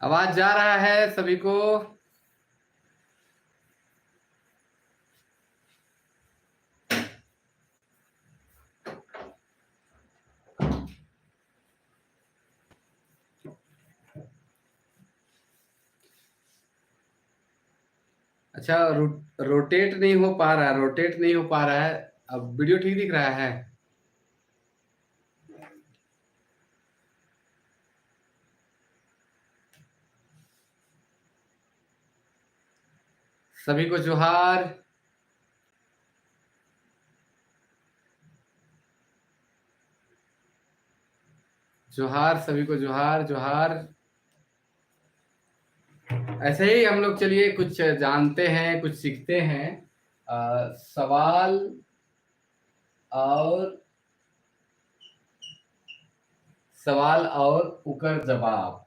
आवाज जा रहा है सभी को? अच्छा, रोटेट नहीं हो पा रहा, रोटेट नहीं हो पा रहा है। अब वीडियो ठीक दिख रहा है? सभी को जोहार। जोहार सभी को, जोहार जोहार। ऐसे ही हम लोग चलिए कुछ जानते हैं, कुछ सीखते हैं। सवाल और उकर जवाब।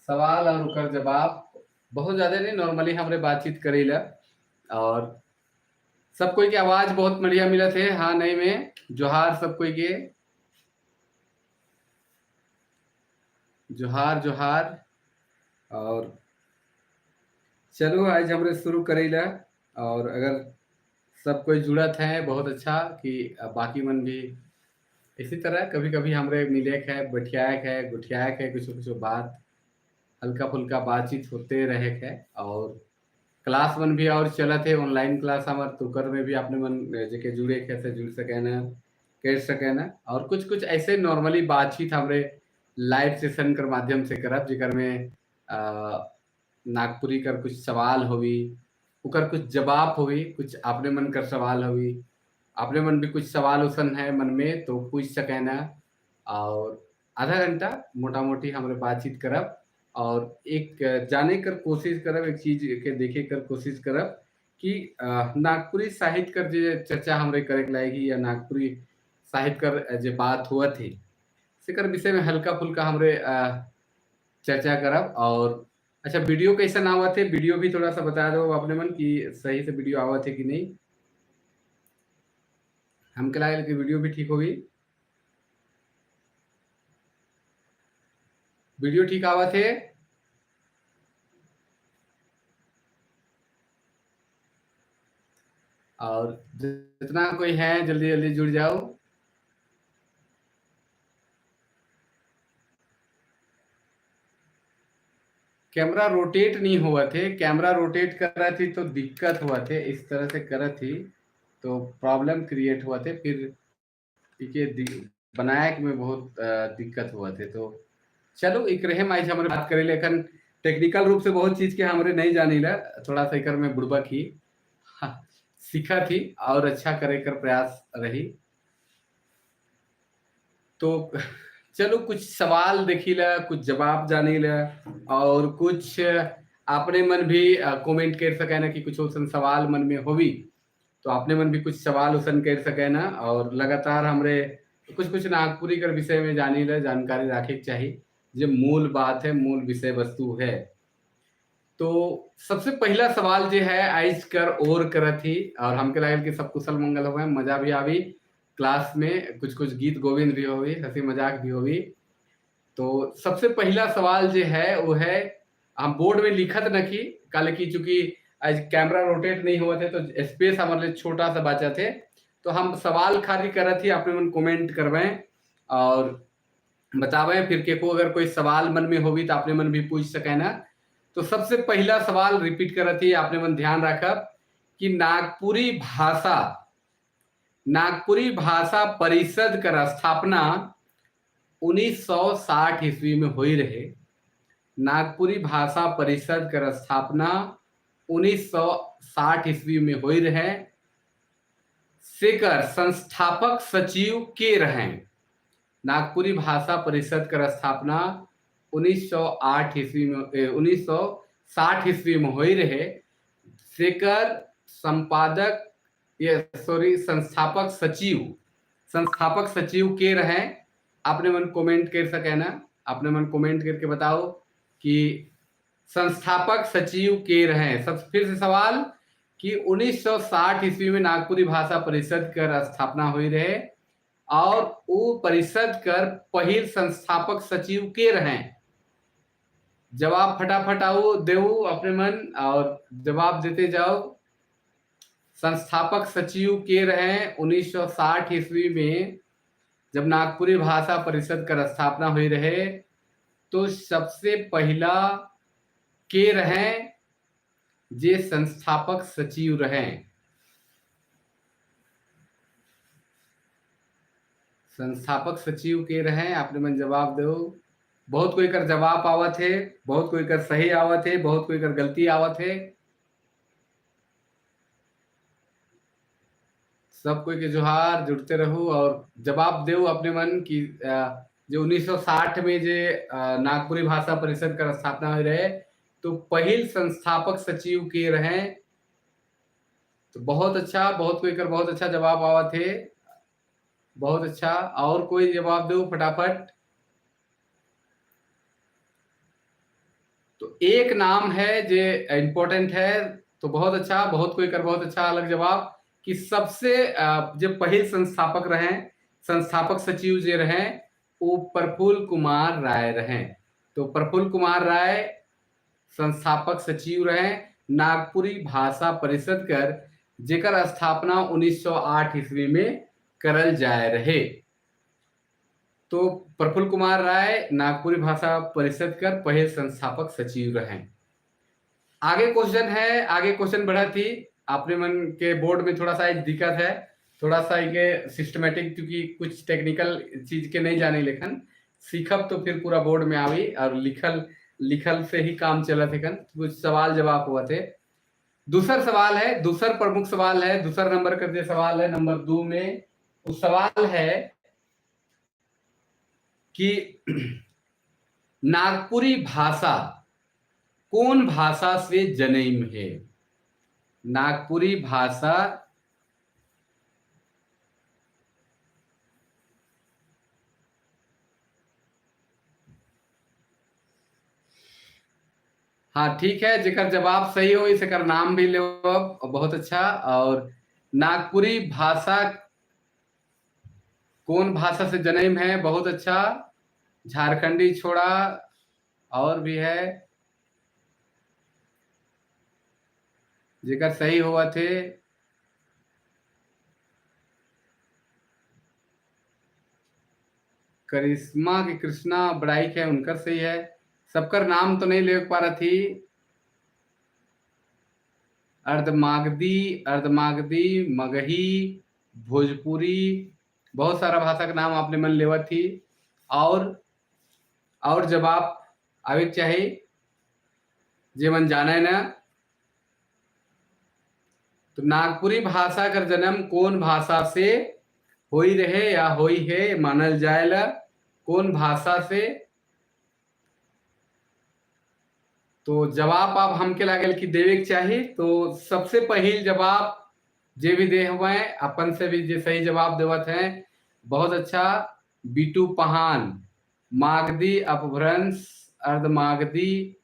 सवाल और उकर जवाब बहुत ज्यादा नहीं, नॉर्मली हमरे बातचीत करेला। और सब कोई की आवाज बहुत बढ़िया मिलत है। हाँ नहीं में जोहार सब कोई के, जोहार जोहार। और चलो आज हमरे शुरू करेला। और अगर सब कोई जुड़त है बहुत अच्छा कि बाकी मन भी इसी तरह कभी कभी हमरे मिले है, बैठियाक है, गुठियाक है, कुछ बात हल्का फुल्का बातचीत होते रहे है। और क्लास मन भी और चलत है, ऑनलाइन क्लास हमार तुकर में भी अपने मन जेके जुड़े कैसे जुड़ सके ना, कर सके ना। और कुछ ऐसे नॉर्मली बातचीत हमरे लाइव सेशन कर माध्यम से करब, जेकर में नागपुरी कर कुछ सवाल होवी, उकर कुछ जवाब होवी, कुछ अपने मन कर सवाल होवी, अपने मन भी कुछ सवाल उसन है मन में तो पूछ सके ना। और आधा घंटा मोटा मोटी हमरे बातचीत करब और एक जाने कर कोशिश करब, एक चीज के देखे कर कोशिश करब कि नागपुरी साहित्य कर जे चर्चा हमरे करे के लागी, या नागपुरी साहित्य कर जे बात हुआ थी सेकर विषय में हल्का फुल्का हमरे चर्चा करब। और अच्छा, वीडियो कैसा आवत है? वीडियो भी थोड़ा सा बता दो अपने मन की सही से वीडियो आवत है कि नहीं। हमके लागल कि वीडियो भी ठीक होगी। वीडियो ठीक आवत है? और जितना कोई है जल्दी जल्दी जुड़ जाओ। कैमरा रोटेट नहीं हुआ थे, कैमरा रोटेट कर रहा थी तो दिक्कत हुआ थे, इस तरह से कर थी तो प्रॉब्लम क्रिएट हुआ थे, फिर बनाए में बहुत दिक्कत हुआ थे। तो चलो एक रहे आज हमारे बात करे, लेकिन टेक्निकल रूप से बहुत चीज के हमारे नहीं जानी ला, थोड़ा सा कर में बुड़बक ही सीखा थी और अच्छा करे कर प्रयास रही। तो चलो कुछ सवाल देखी ला, कुछ जवाब जानी ला, और कुछ अपने मन भी कमेंट कर सके ना कि कुछ उसन सवाल मन में होवी तो अपने मन भी कुछ सवाल उसन कर सके ना। और लगातार हमरे कुछ नागपुरी कर विषय में जानी ला, जानकारी रखे चाहिए, जो मूल बात है, मूल विषय वस्तु है। तो सबसे पहला सवाल जो है आइज कर और करत ही, और हमके लागल कि सब कुशल मंगल हुए, मजा भी आवी क्लास में, कुछ गीत गोविंद भी होवी, हंसी मजाक भी होवी। तो सबसे पहला सवाल जो है वो है, हम बोर्ड में लिखत नखी काले की, चूंकि आज कैमरा रोटेट नहीं हुआ थे तो स्पेस हमारे लिए छोटा सा बचा थे, तो हम सवाल खाली करत ही, अपने मन कमेंट करवाएं और बतावे, फिर के को अगर कोई सवाल मन में होवी तो अपने मन भी पूछ सके ना। तो सबसे पहला सवाल रिपीट करत ही, अपने मन ध्यान रखब कि नागपुरी भाषा परिषद कर स्थापना 1960 ईस्वी में हुई रहे। नागपुरी भाषा परिषद कर स्थापना 1960 ईस्वी में हुई रहे। सेकर संस्थापक सचिव के रहे। नागपुरी भाषा परिषद कर स्थापना 1908 ईस्वी में 1960 ईस्वी में हुई रहे। सेकर संपादक ये सॉरी संस्थापक सचिव के रहे। आपने मन कमेंट कर सके ना, आपने मन कमेंट करके बताओ कि संस्थापक सचिव के रहे। सब फिर से सवाल कि 1960 ईस्वी में नागपुरी भाषा परिषद कर स्थापना हुई रहे और वो परिषद कर पहिल संस्थापक सचिव के रहे। जवाब फटाफट आओ देव अपने मन और जवाब देते जाओ। संस्थापक सचिव के रहे 1960 ईस्वी में जब नागपुरी भाषा परिषद का स्थापना हुई रहे तो सबसे पहला के रहे जे संस्थापक सचिव रहे। संस्थापक सचिव के रहे। आपने मन जवाब दो। बहुत कोई कर जवाब आवत है, बहुत कोई कर सही आवत है, बहुत कोई कर गलती आवत है। सब कोई के जोहार, जुड़ते रहो और जवाब दो अपने मन की जो 1960 में जे नागपुरी भाषा परिषद का स्थापना हुई रहे तो पहिल संस्थापक सचिव के रहे। तो बहुत अच्छा, बहुत कोई कर बहुत अच्छा जवाब आवत है, बहुत अच्छा। और कोई जवाब दो फटाफट। तो एक नाम है जो इंपॉर्टेंट है, तो बहुत अच्छा, बहुत कोई कर बहुत अच्छा अलग जवाब कि सबसे जो पहिल संस्थापक रहे, संस्थापक सचिव जो रहे वो प्रफुल्ल कुमार राय रहे। तो प्रफुल्ल कुमार राय संस्थापक सचिव रहे नागपुरी भाषा परिषद कर जेकर स्थापना 1908 ईस्वी में करल जाए रहे। तो प्रफुल्ल कुमार राय नागपुरी भाषा परिषद कर पहले संस्थापक सचिव रहे। आगे क्वेश्चन है, आगे क्वेश्चन बढ़ा थी। आपने मन के बोर्ड में थोड़ा सा दिक्कत है, थोड़ा सा ये सिस्टमेटिक, क्योंकि कुछ टेक्निकल चीज के नहीं जाने लेखन सीखब तो फिर पूरा बोर्ड में आवी और लिखल से ही काम चला थे। कुछ सवाल जवाब हुआ थे। दूसरा सवाल है, दूसरा प्रमुख सवाल है, दूसरा नंबर का जो सवाल है नंबर 2 में उस सवाल है कि नागपुरी भाषा कौन भाषा से जन्म है। नागपुरी भाषा हाँ ठीक है, जेकर जवाब सही हो इसका नाम भी ले बहुत अच्छा। और नागपुरी भाषा कौन भाषा से जन्म है, बहुत अच्छा। झारखंडी छोड़ा और भी है जेकर सही हुआ थे। करिश्मा की कृष्णा बड़ाइक है उनकर सही है। सबकर नाम तो नहीं ले पा रहा थी। अर्धमागधी, मगही, भोजपुरी, बहुत सारा भाषा का नाम आपने मन लेवा थी। और जवाब आवे चाहिए जे मन जाना है ना। तो नागपुरी भाषा का जन्म कौन भाषा से होई रहे या होई है मानल जाएला, कौन भाषा से। तो जवाब आप हमके लागल कि देवे के चाहिए। तो सबसे पहले जवाब जे भी दे हुए अपन से भी जे सही जवाब देवत हैं बहुत अच्छा। बीटू पहान, मागधी अपभ्रंश, अर्धमागधी,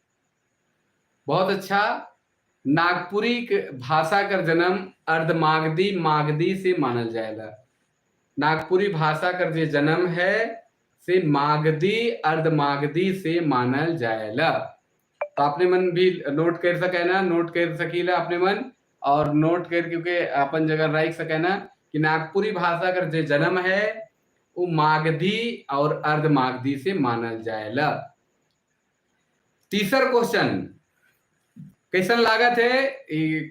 बहुत अच्छा। नागपुरी भाषा का जन्म अर्धमागधी मागधी से मानल जाएगा। नागपुरी भाषा का जो जन्म है से मागधी अर्धमागधी से मानल जाएगा। तो आपने मन भी नोट कर सके ना, नोट कर सकीला अपने मन और नोट कर क्योंकि अपन जगह रख सके ना कि नागपुरी भाषा का जो जन्म है वो मागधी और अर्धमागधी से मानल जाएगा। तीसरा क्वेश्चन कैसन लागत है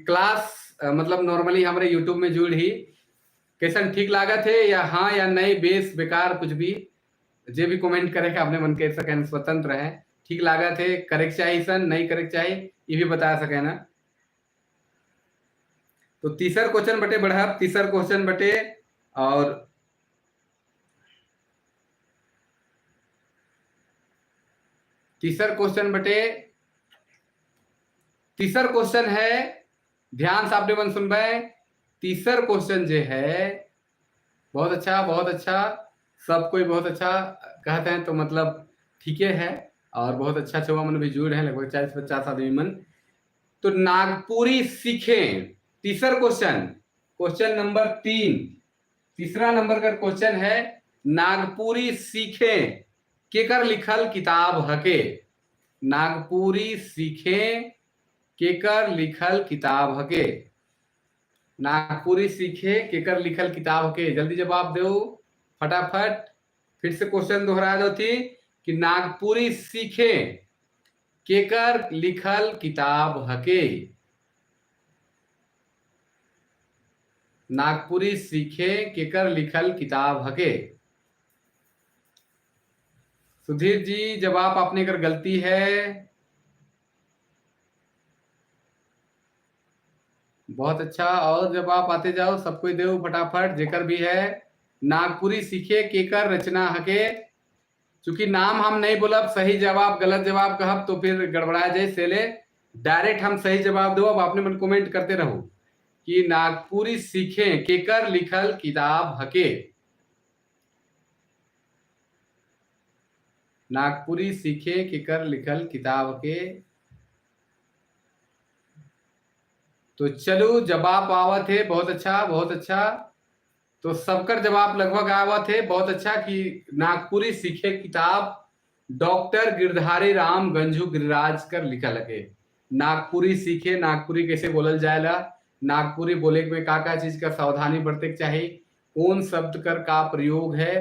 क्लास, मतलब नॉर्मली हमारे यूट्यूब में जुड़ ही कैसन ठीक लागत है या हाँ या नहीं, बेस बेकार कुछ भी जे भी कमेंट करे अपने मन के सके, स्वतंत्र है। ठीक लागत है, करेक्ट चाहिए सन नहीं करेक्ट चाहिए ये भी बता सके ना। तो तीसरा क्वेश्चन बटे बढ़ा, तीसरा क्वेश्चन बटे और तीसरा क्वेश्चन बटे, तीसरा क्वेश्चन है ध्यान से आपने मन सुनबे। तीसर क्वेश्चन जो है, बहुत अच्छा बहुत अच्छा, सब कोई बहुत अच्छा कहते हैं तो मतलब ठीक है। और बहुत अच्छा छुआ मन भी जुड़ है, लगभग 40-50 आदमी मन। तो नागपुरी सीखें, तीसर क्वेश्चन, क्वेश्चन नंबर 3, तीसरा नंबर का क्वेश्चन है, नागपुरी सीखें केकर लिखल किताब हके। नागपुरी सीखें केकर लिखल किताब हके। नागपुरी सीखे केकर लिखल किताब हके, जल्दी जवाब दो फटाफट। फिर से क्वेश्चन दोहरा दो थी कि नागपुरी सीखे केकर लिखल किताब हके। नागपुरी सीखे केकर लिखल किताब हके। सुधीर जी जवाब आपने कर गलती है, बहुत अच्छा। और जवाब आते जाओ, सब कोई दो फटाफट जेकर भी है। नागपुरी सीखे केकर रचना हके। चूंकि नाम हम नहीं बोलब, सही जवाब गलत जवाब कहब तो फिर गड़बड़ा जाए सेले। डायरेक्ट हम सही जवाब दो। अब आपने मन कमेंट करते रहो कि नागपुरी सीखे केकर लिखल किताब हके। नागपुरी सीखे केकर लिखल किताब हके। तो चलो जवाब आवत है, बहुत अच्छा बहुत अच्छा। तो सबकर जवाब लगभग आवत है, बहुत अच्छा कि नागपुरी सीखे किताब डॉक्टर गिरधारी राम गंजू गिरिराज कर लिखल है। नागपुरी सीखे, नागपुरी कैसे बोलल जाएला, नागपुरी बोले में का चीज का सावधानी बरते के चाहिए, कौन शब्द कर का प्रयोग है,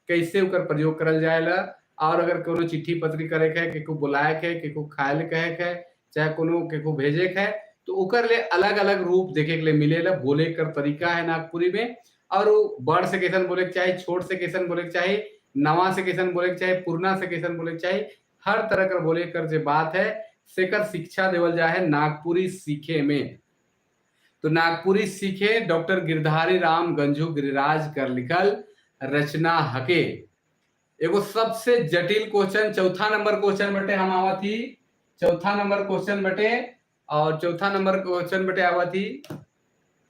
कैसे उकर प्रयोग करल जाएला। और अगर कोनो चिट्ठी पत्री करे के है, केको बुलाए के है, केको खाए ले कहे के है, चाहे कोनो केको भेजे के है, तो उकर ले अलग अलग रूप देखे के लिए मिलेला। बोले कर तरीका है नागपुरी में। और वो बड़ से कैसन बोले के चाहिए, छोट से कैसन बोले के चाहिए, नवा से कैसन बोले के चाहिए, पुरना से कैसन बोले के चाहिए, हर तरह का बोले कर जो बात है सेकर शिक्षा देवल जाए नागपुरी सीखे में। तो नागपुरी सीखे डॉक्टर गिरधारी राम गंजू गिरिराज कर लिखल रचना हके। एगो सबसे जटिल क्वेश्चन, चौथा नंबर क्वेश्चन बटे हम आवा थी, चौथा नंबर क्वेश्चन बटे। और चौथा नंबर क्वेश्चन बटे आवा थी।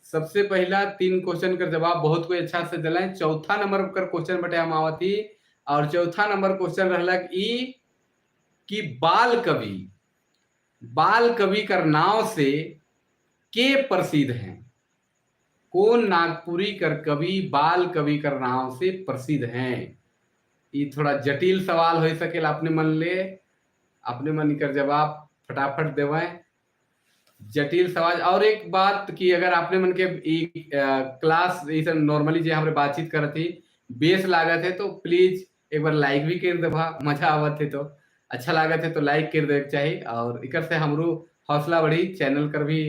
सबसे पहला 3 क्वेश्चन का जवाब बहुत कोई अच्छा से दिला। चौथा नंबर का क्वेश्चन बटे हम आवा थी। और चौथा नंबर क्वेश्चन रहलक ई कि बाल कवि कर नाव से के प्रसिद्ध हैं। कौन नागपुरी कर कवि बाल कवि कर नाव से प्रसिद्ध हैं। ये थोड़ा जटिल सवाल हो सकेला, अपने मन ले अपने मन कर जवाब फटाफट देवें। जटिल सवाल। और एक बात कि अगर आपने मन के क्लास नॉर्मली जो हमरे बातचीत करत थी बेस लागत है तो प्लीज एक बार लाइक भी कर देवा, मजा आवत है तो अच्छा लागत है तो लाइक कर दे चाहिए। और इकर से हमरो हौसला बढ़ी, चैनल कर भी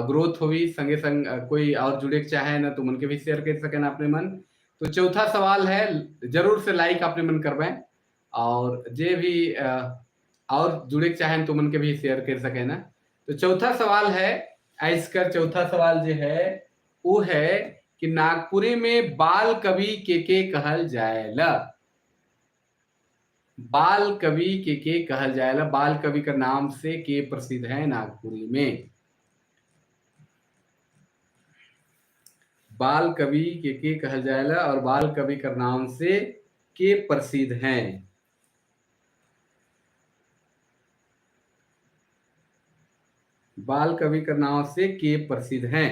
ग्रोथ होगी। संगे संग कोई और जुड़े के चाहे ना तो मन के भी शेयर कर सके ना अपने मन। तो चौथा सवाल है, जरूर से लाइक अपने मन करवाएं। और जे भी और जुड़े के चाहे तो मन के भी शेयर कर सके ना। तो चौथा सवाल है, इसका चौथा सवाल जो है वो है कि नागपुरी में बाल कवि के कहल जाएला। बाल कवि के कहल जाएला, बाल कवि का नाम से के प्रसिद्ध है नागपुरी में। बाल कवि के कहल जाएला और बाल कवि का नाम से के प्रसिद्ध हैं। बाल कवि का नाम से के प्रसिद्ध हैं।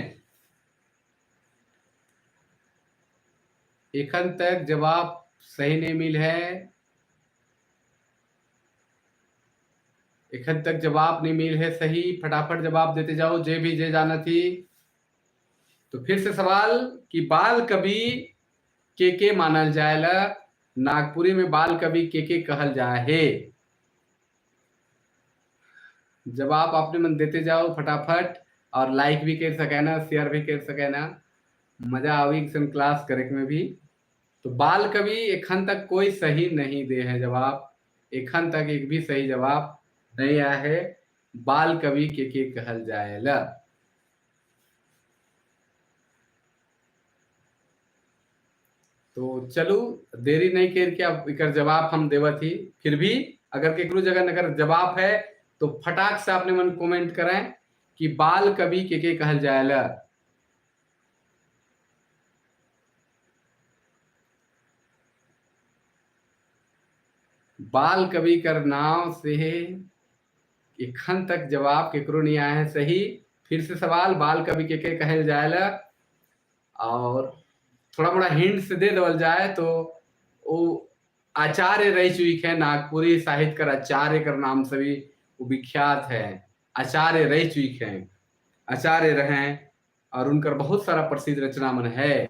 एखन तक जवाब सही नहीं मिल है, एखन तक जवाब नहीं मिल है सही। फटाफट जवाब देते जाओ जे भी जे जाना थी। तो फिर से सवाल कि बाल कवि के मानल जाएला, नागपुरी में बाल कवि के कहल जाए। जवाब आपने मन देते जाओ फटाफट। और लाइक भी कर सके ना, शेयर भी कर सके ना, मजा आवी क्लास करे में भी। तो बाल कवि एखन तक कोई सही नहीं दे है जवाब, एखन तक एक भी सही जवाब नहीं आया है। बाल कवि के कहल जाएला। तो चलो देरी नहीं करके अब इकर जवाब हम देवा थी। फिर भी अगर केकरो जगह अगर जवाब है तो फटाक से आपने मन कमेंट करें कि बाल कवि के कहल जाएला। बाल कवि कर नाम से एखन तक जवाब केकरो नहीं आया है सही। फिर से सवाल, बाल कवि के कहल जाएला, और थोड़ा मोड़ा हिंट से दे देवल जाए तो वो आचार्य रह चुकी है, नागपुरी साहित्य कर आचार्य कर नाम से भी वो विख्यात है। आचार्य रह चुकी है, आचार्य रहे, और उनकर बहुत सारा प्रसिद्ध रचना मन है।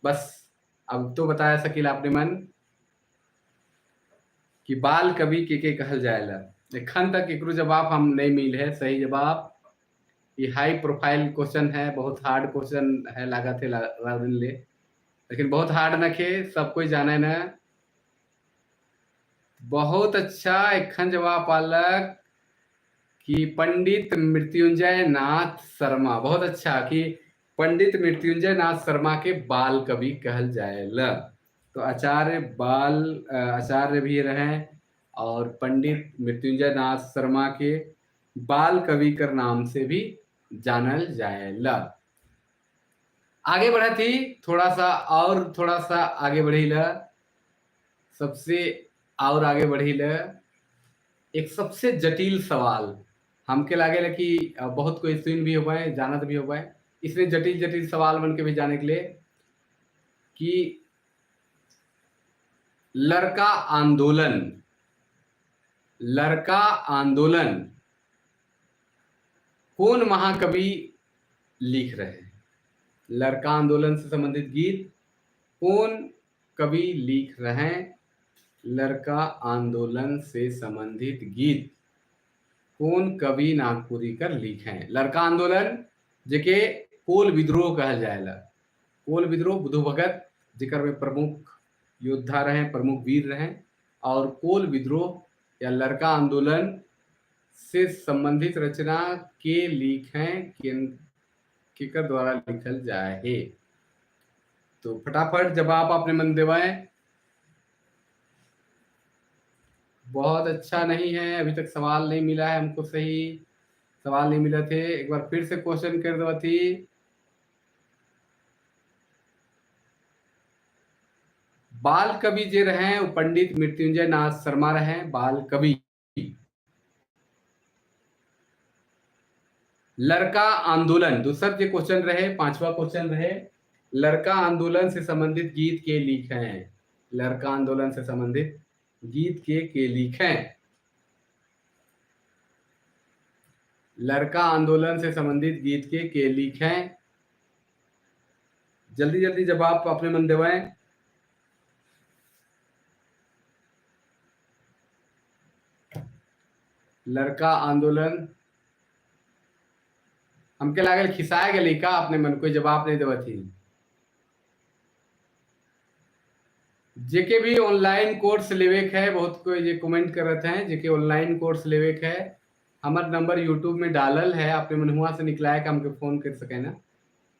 बस अब तो बताया सकीला अपने मन कि बाल कवि के कहल जाएला। एखन तक एकरो जवाब हम नहीं मिल है सही जवाब। ये हाई प्रोफाइल क्वेश्चन है, बहुत हार्ड क्वेश्चन है, लागत है राविन ले, लेकिन बहुत हार्ड न खे, सब कोई जाने न। बहुत अच्छा एखन जवाब पालक कि पंडित मृत्युंजय नाथ शर्मा। बहुत अच्छा कि पंडित मृत्युंजय नाथ शर्मा के बाल कवि कहल जाएला। तो आचार्य भी रहे, और पंडित मृत्युंजय नाथ शर्मा के बाल कवि कर नाम से भी जानल जाएला। आगे बढ़ा थी थोड़ा सा आगे बढ़ी ला, सबसे और आगे बढ़ी ला। एक सबसे जटिल सवाल हमके लागे कि बहुत कोई सुन भी हो पाए, जानत भी हो पाए, इसलिए जटिल जटिल सवाल मन के भी जाने के लिए कि लड़का आंदोलन कौन महाकवि लिख रहे हैं? लड़का आंदोलन से संबंधित गीत कौन कवि लिख रहे हैं? लड़का आंदोलन से संबंधित गीत कौन कवि नागपुरी कर लिखे हैं? लड़का आंदोलन जेके कोल विद्रोह कहल जाएला। कोल विद्रोह बुद्धू भगत जेकर में प्रमुख योद्धा रहे, प्रमुख वीर रहे, और कोल विद्रोह या लड़का आंदोलन से संबंधित रचना के लिखें केकर द्वारा लिखल जाए। तो फटाफट जवाब आपने मन देवाएं। बहुत अच्छा नहीं है, अभी तक सवाल नहीं मिला है हमको, सही सवाल नहीं मिला थे। एक बार फिर से क्वेश्चन कर दो थी। बाल कवि जे रहे वो पंडित मृत्युंजय नाथ शर्मा रहे, बाल कवि। लड़का आंदोलन दूसरा जो क्वेश्चन रहे, पांचवा क्वेश्चन रहे, लड़का आंदोलन से संबंधित गीत के लिखे हैं। लड़का आंदोलन से संबंधित गीत के लिखें। लड़का आंदोलन से संबंधित गीत के लिखें। जल्दी जल्दी जवाब अपने मन देवाएं। लड़का आंदोलन हमके लागल खिसाए गए का अपने मन, कोई जवाब नहीं देवा थी। जेके भी ऑनलाइन कोर्स लेवे है, बहुत कोई ये कमेंट कर रहे हैं जेके ऑनलाइन कोर्स लेवे है, हमार नंबर यूट्यूब में डालल है, अपने मन हुआ से निकलाए का हमके फोन कर सके ना,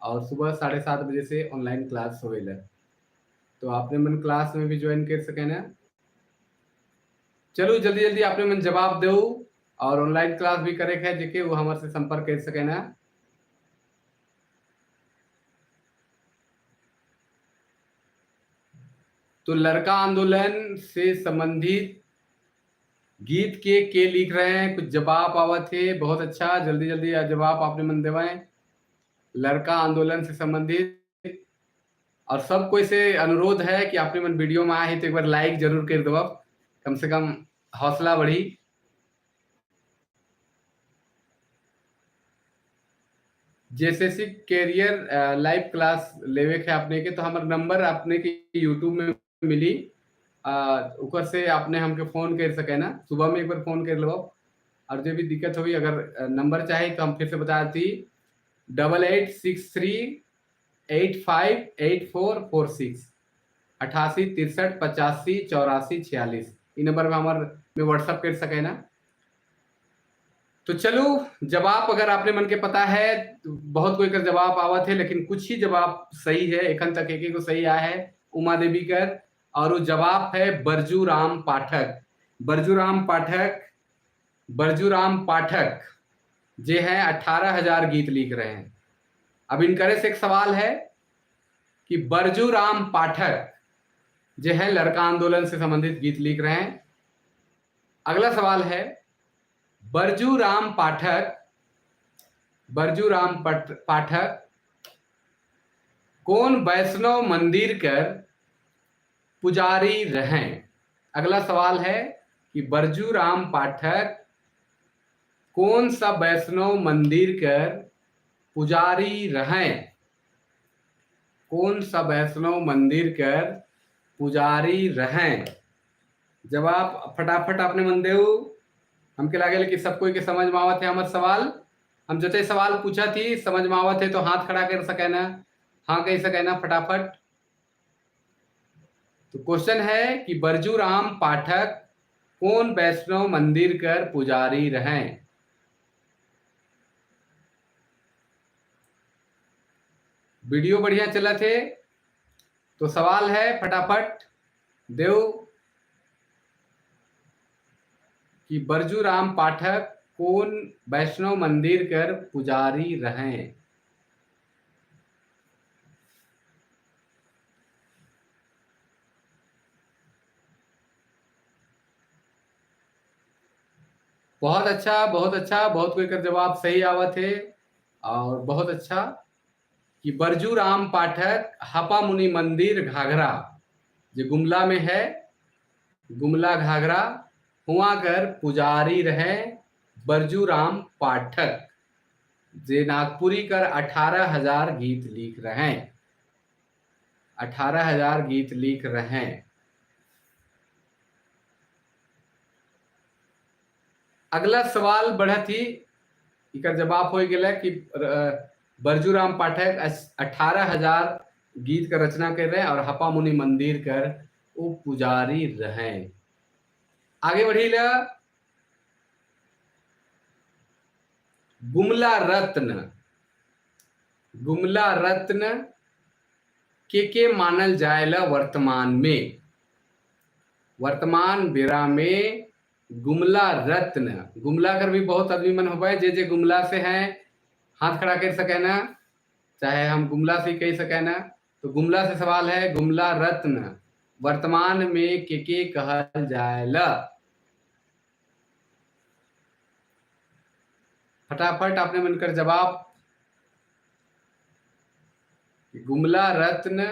और सुबह 7:30 बजे से ऑनलाइन क्लास होवेला, तो आपने मन क्लास में भी ज्वाइन कर सके ना। चलो जल्दी जल्दी आपने मन जवाब दो, और ऑनलाइन क्लास भी करे है जेके वो हमारे से संपर्क कर सके ना। तो लड़का आंदोलन से संबंधित गीत के लिख रहे हैं, कुछ जवाब आवत है, बहुत अच्छा, जल्दी जल्दी जवाब आपने मन देवाएं। लड़का आंदोलन से संबंधित, और सब कोई से अनुरोध है कि आपने मन वीडियो में आए हैं तो एक बार लाइक जरूर कर दो, कम से कम हौसला बढ़ी। जेएसएससी कैरियर लाइव क्लास लेवे के आपने के, तो हमारा नंबर आपने के यूट्यूब में मिली, ऊपर से आपने हमके फोन कर सके ना, सुबह में एक बार फोन कर लो, और जो भी दिक्कत होगी अगर नंबर चाहे तो हम फिर से बता दी, 8863858446 8863858446 इन नंबर में हमारे में व्हाट्सअप कर सके ना। तो चलो जवाब अगर आपने मन के पता है, बहुत कोई का जवाब आवत है, लेकिन कुछ ही जवाब सही है, एखन तक एक को सही आया है उमा देवी कर, और वो जवाब है बरजूराम पाठक। बरजूराम पाठक जे हैं 18,000 गीत लिख रहे हैं। अब इनकरे से एक सवाल है कि बरजू राम पाठक जो है लड़का आंदोलन से संबंधित गीत लिख रहे हैं। अगला सवाल है बरजू राम पाठक कौन वैष्णव मंदिर कर पुजारी रहें। अगला सवाल है कि बरजू राम पाठक कौन सा वैष्णव मंदिर कर पुजारी रहें। कौन सा वैष्णव मंदिर कर पुजारी रहें। जवाब फटाफट आपने मन देऊ। हमके लागेल कि सब कोई के समझ में आवत है हमार सवाल। हम जते सवाल पूछा थी समझ में आवत है तो हाथ खड़ा कर सके ना, हाँ कह सके ना फटाफट। तो क्वेश्चन है कि बरजू राम पाठक कौन वैष्णव मंदिर कर पुजारी रहें। वीडियो बढ़िया चला थे तो सवाल है फटाफट देव कि बरजू राम पाठक कौन वैष्णव मंदिर कर पुजारी रहें। बहुत अच्छा बहुत अच्छा, बहुत कोई का जवाब सही आवत है। और बहुत अच्छा कि बरजू राम पाठक हपा मुनि मंदिर घाघरा जो गुमला में है, गुमला घाघरा हुआ कर पुजारी रहे बरजू राम पाठक जे नागपुरी कर 18,000 गीत लिख रहे हैं। 18,000 गीत लिख रहे हैं। अगला सवाल बढ़ा थी इकर जवाब हो गया कि बरजू राम पाठक 18,000 गीत का रचना कर रहे हैं और हपा मुनि मंदिर कर वो पुजारी रहे। आगे बढ़ी ला गुमला रत्न के मानल जाएला वर्तमान में। वर्तमान बेरा में गुमला रत्न, गुमला कर भी बहुत आदमी मन हो पाए जे गुमला से हैं हाथ खड़ा कर सके ना, चाहे हम गुमला से कह सके ना। तो गुमला से सवाल है गुमला रत्न वर्तमान में के कहल जाएला। फटाफट आपने मनकर जवाब गुमला रत्न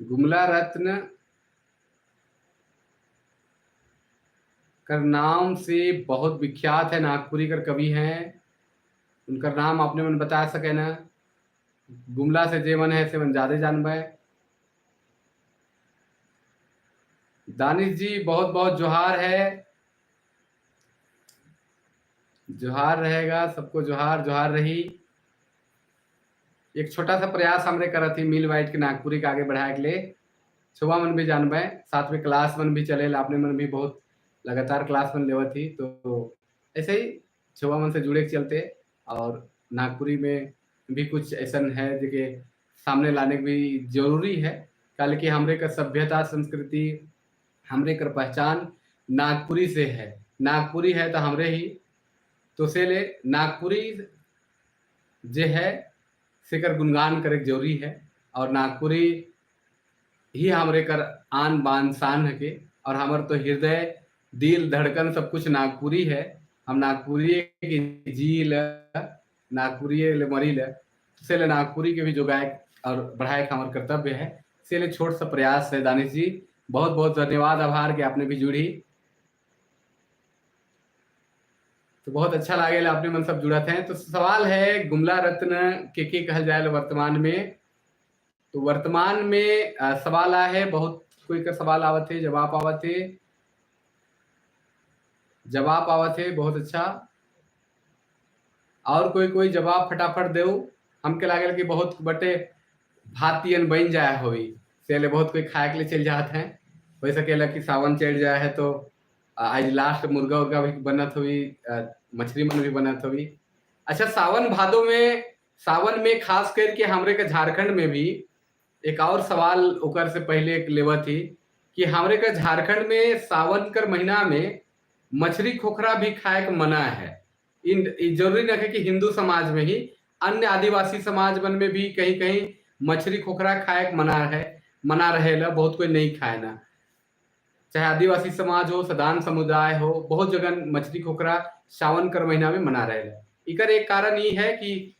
गुमला रत्न कर नाम से बहुत विख्यात है, नागपुरी कर कवि हैं। उनका नाम आपने मन बता सके ना। गुमला से जे मन है से मन ज्यादा जानबे। दानिश जी बहुत बहुत जोहार है, जोहार रहेगा सबको, जोहार जोहार रही। एक छोटा सा प्रयास हमरे करा थी मिल वाइट के नागपुरी के आगे बढ़ाए के लिए। सुबह मन भी जानबे, साथ में क्लास मन भी चले, आपने मन भी बहुत लगातार क्लास मन लेवा थी। तो ऐसे ही सुबह मन से जुड़े के चलते और नागपुरी में भी कुछ ऐसा है जो सामने लाने की भी जरूरी है। कल की हमरे का सभ्यता संस्कृति हमरे कर पहचान नागपुरी से है। नागपुरी है तो हमरे ही तो से ले नागपुरी जे है सेकर गुणगान करे जरूरी है। और नागपुरी ही हमरे कर आन बान शान है के, और हमार तो हृदय दिल धड़कन सब कुछ नागपुरी है। हम नागपुरी की झील नागपुरी ले मरील से ले नागपुरी के भी जो गायक और बढ़ाए का हमारा कर्तव्य है। से ले छोट सा प्रयास है। दानिश जी बहुत बहुत धन्यवाद, आभार कि आपने भी जुड़ी। तो बहुत अच्छा लागेला आपने मन सब जुड़ा थे। तो सवाल है गुमला रत्न के कहल जाए वर्तमान में। तो वर्तमान में सवाल आए है, बहुत कोई का सवाल आवत है, जवाब आवत है बहुत अच्छा। और कोई जवाब फटाफट दे। हमके लागल कि बहुत बटे भातियन बन जाए होई से ले बहुत कोई खाए के लिए चल जाते हैं। हो सकेला कि सावन चढ़ जाए है तो आज लास्ट मुर्गा उर्गा भी बनत हुई, मछली मन भी बनत हुई। अच्छा, सावन में खास करके हमरे के झारखंड में भी एक और सवाल ओकर से पहले एक लेवत थी कि हमरे के झारखंड में सावन कर महीना में मछली खोखरा भी खाए के मना है। इन जरूरी न है कि हिंदू समाज में ही, अन्य आदिवासी समाज मन में भी कहीं कहीं मछली खोखरा खाए के मना रहेला, बहुत कोई नहीं खाए ना। चाहे आदिवासी समाज हो, सदान समुदाय हो, बहुत जगह मछली खोखरा सावन कर महीना में मना रहेला। इकर एक कारण ये है कि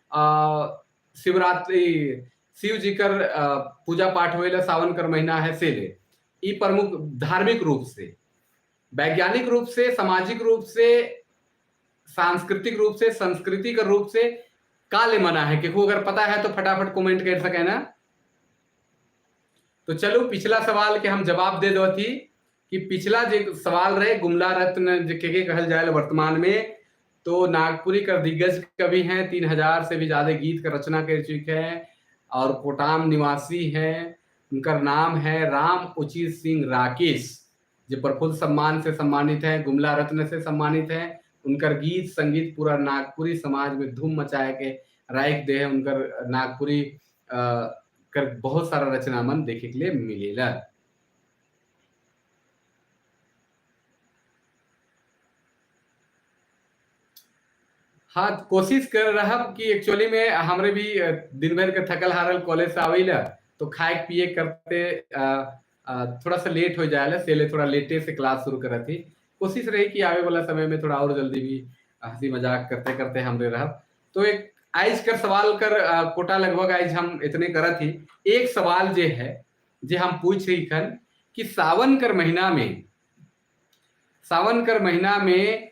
शिवरात्रि, शिव जी कर पूजा पाठ होएला सावन कर महीना है से ले। ई प्रमुख धार्मिक रूप से, वैज्ञानिक रूप से, सामाजिक रूप से, सांस्कृतिक रूप से, संस्कृति का रूप से का ले मना है, क्योंकि अगर पता है तो फटाफट कमेंट कर सके ना। तो चलो पिछला सवाल के हम जवाब दे दो थी कि पिछला जो सवाल रहे गुमला रत्न के कहल जाए वर्तमान में, तो नागपुरी का दिग्गज कवि हैं, 3000 से भी ज्यादा गीत का रचना कर चुके हैं और कोटाम निवासी हैं। उनका नाम है राम उचित सिंह राकेश, जो प्रफुल्ल सम्मान से सम्मानित है, गुमला रत्न से सम्मानित है। उनका गीत संगीत पूरा नागपुरी समाज में धूम मचाए के राइक दे है। उनकर नागपुरी कर बहुत सारा रचना मन देखे के लिए मिलेला। हाँ, कोशिश कर रहा कि एक्चुअली में हमरे भी दिन भर के थकल हारल कॉलेज से आवेला, तो खाए पिए करते थोड़ा सा लेट हो जाएला, सेले थोड़ा लेटे से क्लास शुरू करत थी। कोशिश रही कि आवे वाला समय में थोड़ा और जल्दी भी हंसी मजाक करते करते हमरे रह। तो एक आइज कर सवाल कर कोटा लगभग आइज हम इतने करत ही। एक सवाल जे है जे हम पूछ रही खन कि सावन कर महीना में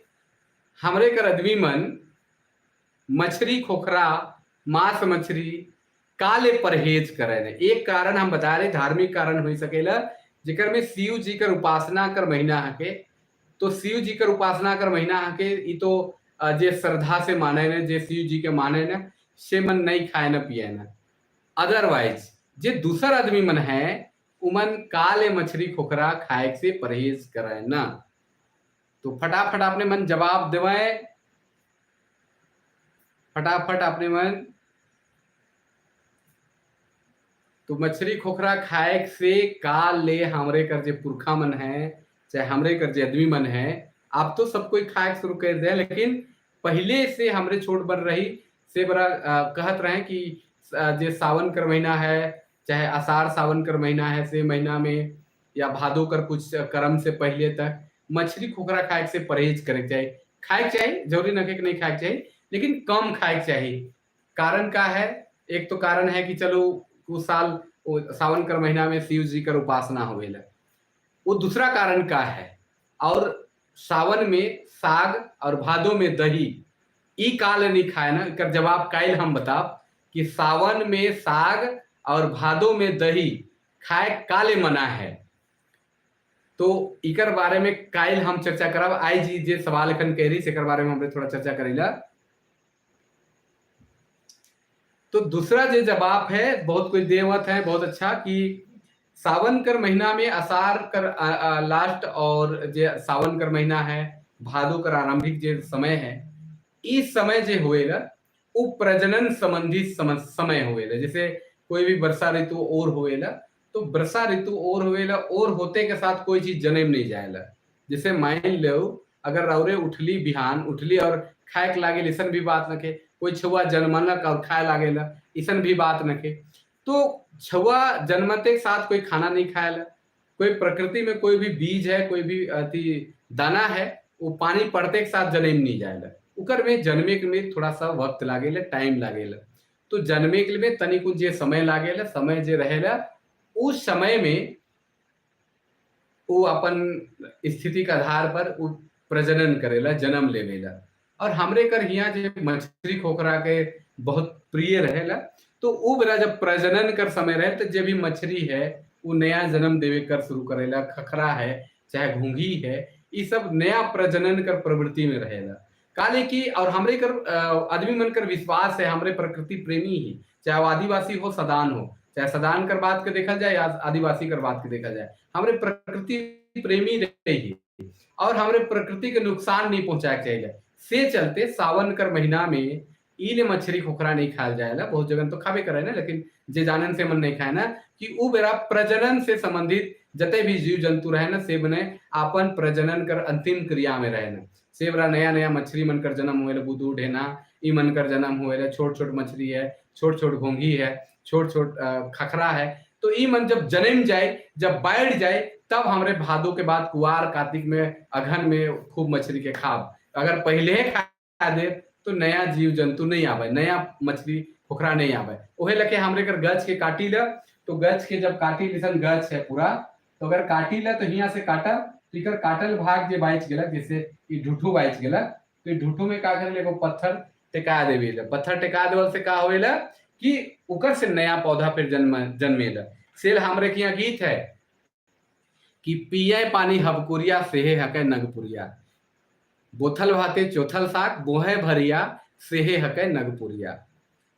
हमरे कर आदमी मन मछली खोखरा, मांस मछली काले परहेज करे ने। एक कारण हम बता रहे धार्मिक कारण हो सकेला, जेकर में शिव जी कर उपासना कर महीना हके। तो शिव जी कर उपासना कर महीना हके, ई तो जे श्रद्धा से माने ने, जे शिव जी के माने ने, से मन नहीं खाए न पिए न। अदरवाइज जे दूसर आदमी मन है, उमन काले मछली खोखरा खाए से परहेज करे न। तो फटाफट आपने मन जवाब देवाए, फटाफट अपने मन। तो मछली खोखरा खाए से का ले हमरे कर जे पुरखा मन है, चाहे हमरे कर जे आदमी मन है, आप तो सब कोई खाए शुरू कर दे, लेकिन पहले से हमरे छोट बन रही से बड़ा कहत रहे कि जे सावन कर महीना है, चाहे आषाढ़ सावन कर महीना है, से महीना में या भादो कर कुछ कर्म से पहले तक मछली खोखरा खाए से परहेज करे चाहिए। खाए चाहिए, जरूरी न कि नहीं खाए चाहिए, लेकिन कम खाए चाहिए। कारण का है? एक तो कारण है कि चलो उस साल सावन कर महीना में शिव जी कर उपासना होवेला। वो दूसरा कारण का है। और सावन में साग और भादो में दही, ई काल नहीं खाए ना। कर जवाब कायल हम बताब कि सावन में साग और भादो में दही खाए काले मना है। तो इकर बारे में कायल हम चर्चा करब। आई जी जे सवाल एखन कह रही से बारे में हम थोड़ा चर्चा करेला। तो दूसरा जो जवाब है बहुत कोई देवत है, बहुत अच्छा, कि सावन कर महीना में आषाढ़ कर लास्ट और जे सावन कर महीना है, भादो कर आरंभिक जे समय है, इस समय जे होएगा वो प्रजनन संबंधी समय होएला। जैसे कोई भी वर्षा ऋतु और होएला, तो वर्षा ऋतु और होएला, और होते के साथ कोई चीज जन्म नहीं जाएला। जैसे मान लो अगर रौरे उठली बिहान उठली और खाए के लागे, ऐसा भी बात न के। कोई छुआ जन्मलक और खाए लागेला, ऐसा भी बात न के। तो छुआ जन्मते के साथ कोई खाना नहीं खाएला। कोई प्रकृति में कोई भी बीज है, कोई भी अति दाना है, वो पानी पड़ते के साथ जन्म नहीं जाएला। उकर में जन्मे के लिए थोड़ा सा वक्त लागेला, टाइम लागेला। तो जन्मे के लिए तनिक जे समय लागेला, समय जे रहेला, उस समय में वो अपन स्थिति के आधार पर वो प्रजनन करेला, जन्म लेवेला। और हमरे कर हियां जे मछली खोखरा के बहुत प्रिय रहेला, तो वो बेरा जब प्रजनन कर समय रहे, तो जब भी मछली है वो नया जन्म देवे कर शुरू करेला। खखरा है चाहे घूंघी है, ये सब नया प्रजनन कर प्रवृत्ति में रहेला। काले की और हमरे कर आदमी मन कर विश्वास है, हमरे प्रकृति प्रेमी ही, चाहे वो आदिवासी हो सदान हो, चाहे सदान कर बात के देखा जाए या आदिवासी कर बात के देखा जाए, हमरे प्रकृति प्रेमी रही। और हमरे प्रकृति के नुकसान नहीं पहुंचाए चाहिए। से चलते सावन कर महीना में ईले मछली खोखरा नहीं खायल जाएला, बहुत जगह तो खाबे करे ना, लेकिन जे जानन से मन नहीं खाए ना कि उ बेरा प्रजनन से संबंधित जते भी जीव जंतु रहे ना से बने आपन प्रजनन कर अंतिम क्रिया में रहे ना, से बेरा नया नया मछली मन कर जन्म होएला, बुदू ढेना ई मन कर जन्म होएला, छोट छोट मछली है, छोट छोट घोंघी है, छोट छोट खखरा है, तो ई मन जब जन्म जाए, जब बैठ जाए, तब हमरे भादो के बाद कुआर कार्तिक में अघन में खूब मछली के खाब। अगर पहले खा दे तो नया जीव जंतु नहीं आवे, नया मछली खोखरा नहीं आवे। ओहे लके हमरे कर गछ के काटी ल, तो गछ के जब काटी लिसन गछ है पूरा, तो अगर काटी ल तो हिया से काटा, तो इकर काटल भाग जे बाइच गेला, जैसे ई ढूठू बाइच गेला, तो ई ढूठू में का करे एगो पत्थर टेका देवेला। पत्थर टेका देवल से का होएला कि ओकर से नया पौधा फिर जन्मेला। सेल हमरे के यहाँ गीत है कि पिए पानी हबकुरिया सेहे हकै नगपुरिया, बोथल भाते चोथल साग बोहे भरिया सेहे हकै नगपुरिया।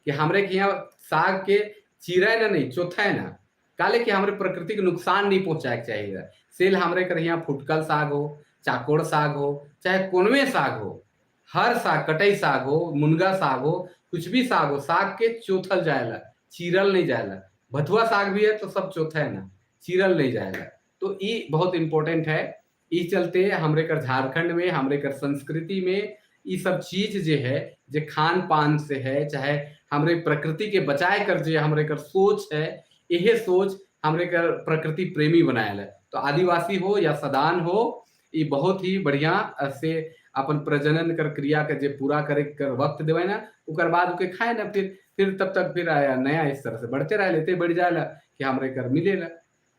कि हमरे के यहाँ साग के चीरे ना नहीं चोथे ना, काले कि हमरे प्रकृति के नुकसान नहीं पहुंचाए के चाहिए। सेल हमरे कर यहाँ फुटकल साग हो, चाकोड़ साग हो, चाहे कोनवे साग हो, हर साग, कटई साग हो, मुनगा साग हो, कुछ भी साग हो, साग के चोथल जाएला, चीरल नहीं जाएला। भथुआ साग भी है तो सब चौथा है ना, चीरल नहीं जाएगा। तो ये बहुत इंपॉर्टेंट है। इस चलते हमरे कर झारखंड में, हमरे कर संस्कृति में ये सब चीज जे है, जे खान पान से है, चाहे हमरे प्रकृति के बचाए कर जे हमरे कर सोच है, यह सोच हमरे कर प्रकृति प्रेमी बनायल है। तो आदिवासी हो या सदान हो, ये बहुत ही बढ़िया से अपन प्रजनन कर क्रिया के जे पूरा करे कर वक्त देवे ना, उकर बाद उके खाए ना, फिर तब तक फिर नया इस तरह से बढ़ते रह लेते बढ़ जाएला कि हमरे कर मिलेला।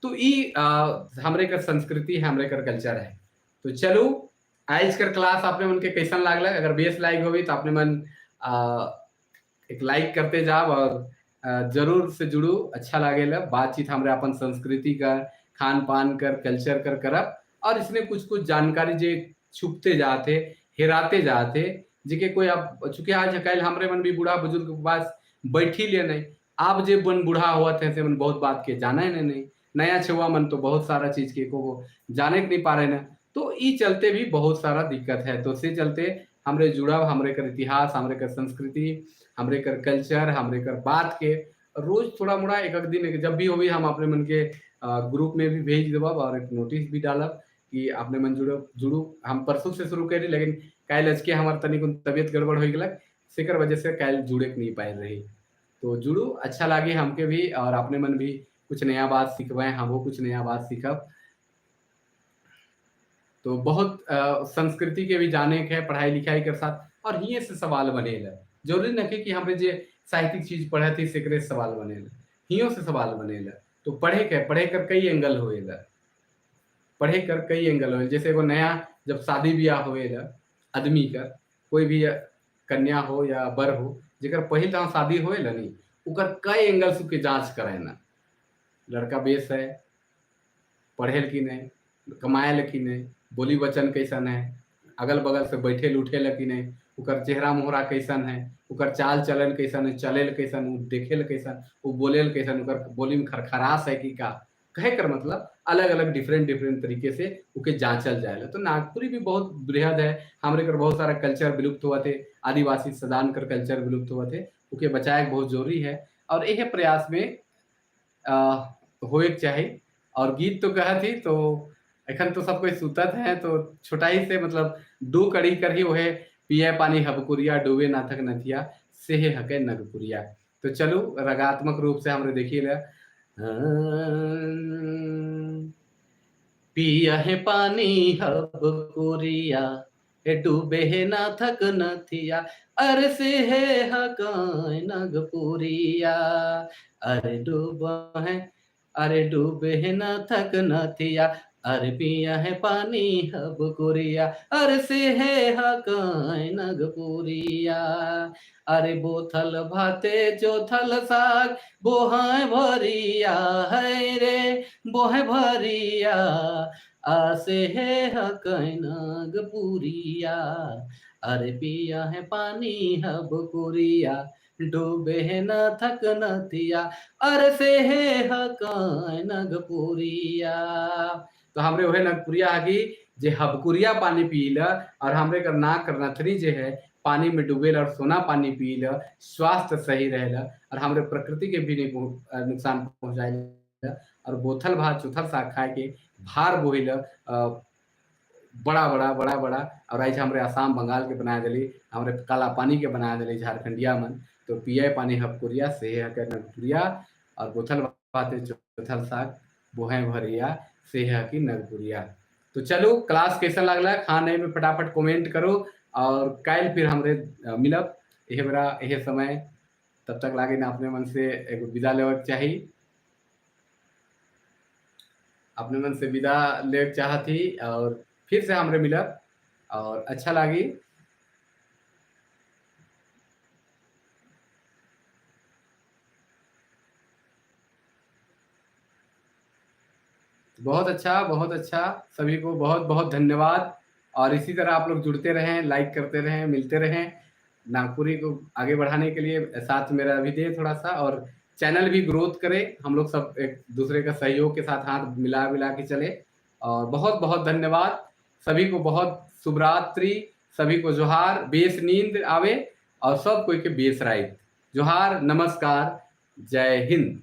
तो ई हमरे कर संस्कृति है, हमरे कर कल्चर है। तो चलो आज कर क्लास आपने मन के कैसन लागला, अगर बेस लाइक होगी तो आपने मन एक लाइक करते जाओ और जरूर से जुड़ू, अच्छा लागेला बातचीत हमरे अपन संस्कृति का, खान पान कर, कल्चर कर करब, और इसमें कुछ कुछ जानकारी जे छुपते जाते, हेराते जाते, जेके कोई अब चूंकि आज कल हमरे मन भी बूढ़ा बुजुर्ग के पास बैठी ले नहीं, आप जे बन बूढ़ा हुआ थे से मन बहुत बात के जाना है नहीं, नया छुआ मन तो बहुत सारा चीज के को जाने के नहीं पा रहे ना, तो ई चलते भी बहुत सारा दिक्कत है। तो से चलते हमरे जुड़ब, हमरे कर इतिहास, हमरे कर संस्कृति, हमरे कर कल्चर, हमरे कर बात के रोज थोड़ा मोड़ा एक एक दिन जब भी होगी हम अपने मन के ग्रुप में भी भेज देव और एक नोटिस भी डालब कि आपने मन जुड़ू। हम परसों से शुरू करी, लेकिन कल आज के हमार तनिक तबियत गड़बड़ हो गलक, सेकर वजह से कल जुड़े के नहीं पाए रही। तो जुड़ू, अच्छा लगे हमके भी, और अपने मन भी कुछ नया बात सीखवाए, हम कुछ नया बात सीखब। तो बहुत संस्कृति के भी जाने के है, पढ़ाई लिखाई के साथ, और हिये से सवाल बनेला, जरूरी नहीं कि हमरे जे साहित्यिक चीज पढ़े थी सेकरे सवाल बनेला, हियो से सवाल बनेला। तो पढ़े कर कई एंगल होएला, पढ़े कर कई एंगल होएला। जैसे एगो नया जब शादी ब्याह होएला आदमी का, कोई भी कन्या हो या बर हो, जेकर पहिल दाव शादी होएला नहीं, उकर कई एंगल से के जांच करे ना, लड़का बेस है, पढ़े कि नहीं, कमाए कि नहीं, बोली वचन कैसन है, अगल बगल से बैठे उठे कि नहीं, उकर चेहरा मोहरा कैसन है, उकर चाल चलन कैसन है, चले कैसन, वो देखे कैसन, वो बोले कैसन, उकर बोली में खरखरास है कि का, कहे कर मतलब अलग अलग डिफरेंट डिफरेंट तरीके से उके जांचल जाएगा। तो नागपुरी भी बहुत बृहद है, हमारे कर बहुत सारा कल्चर विलुप्त हुआ थे, आदिवासी सदान कर कल्चर विलुप्त हुआ थे, उके बचाए बहुत जरूरी है, और यह प्रयास में होए चाहे। और गीत तो कहा थी, तो एखन तो सब कोई सुतत है, तो छोटाई से मतलब दो कड़ी कर ही वहे पिए पानी हबकुरिया, डूबे नाथक नथिया सेहे हके नगपुरिया। तो चलो रगात्मक रूप से हमरे देखिए ला, पिया है पानी हबकुरिया, डूबे है नाथक नथिया, अरे से है हकाय नगपुरिया, अरे डूबे है नाथक नथिया, अरे पिया है पानी हबकुरिया, अरे से है हकाय नगपुरिया, अरे बोथल भाते चोथल साग बोहाय भरिया, है रे बोहे भरिया, आसे है हकाय नगपुरिया, अरे पिया है पानी हबकुरिया, डूबे है नाथक नथिया, अरे से है हकाय नगपुरिया। तो हमरे वह नगपुरिया आगी जे हबकुरिया पानी पील और हमरे कर नाक कर नथनी जे है पानी में डूबेल और सोना पानी पील, स्वास्थ्य सही रहेला और हमरे प्रकृति के भी नहीं नुकसान पहुँचाएला और बोथल भात चुथल साग खाए के भार बोहिल बड़ा-बड़ा और आज हमरे असम बंगाल के बना देली, हमरे काला पानी के बना देली झारखंडिया मन, तो पिए पानी हबकुरिया से हके नगपुरिया और बोथल भाते चुथल साग बोहे भरिया से हकी नगपुरिया। तो चलो क्लास कैसा लगला खाने में फटाफट कमेंट करो और कल फिर हमरे मिलब यह बेरा यह समय, तब तक लागे ना अपने मन से एगो विदा लेवक चाहिए, अपने मन से विदा ले चाहती और फिर से हमरे मिलब और अच्छा लगी। बहुत अच्छा सभी को बहुत धन्यवाद और इसी तरह आप लोग जुड़ते रहें, लाइक करते रहें, मिलते रहें। नागपुरी को आगे बढ़ाने के लिए साथ मेरा भी दें थोड़ा-सा और चैनल भी ग्रोथ करे, हम लोग सब एक दूसरे का सहयोग के साथ हाथ मिला के चले और बहुत धन्यवाद। सभी को बहुत शुभ रात्रि, सभी को जोहार, बेस नींद आवे और सब कोई के बेस राइत। जोहार, नमस्कार, जय हिंद।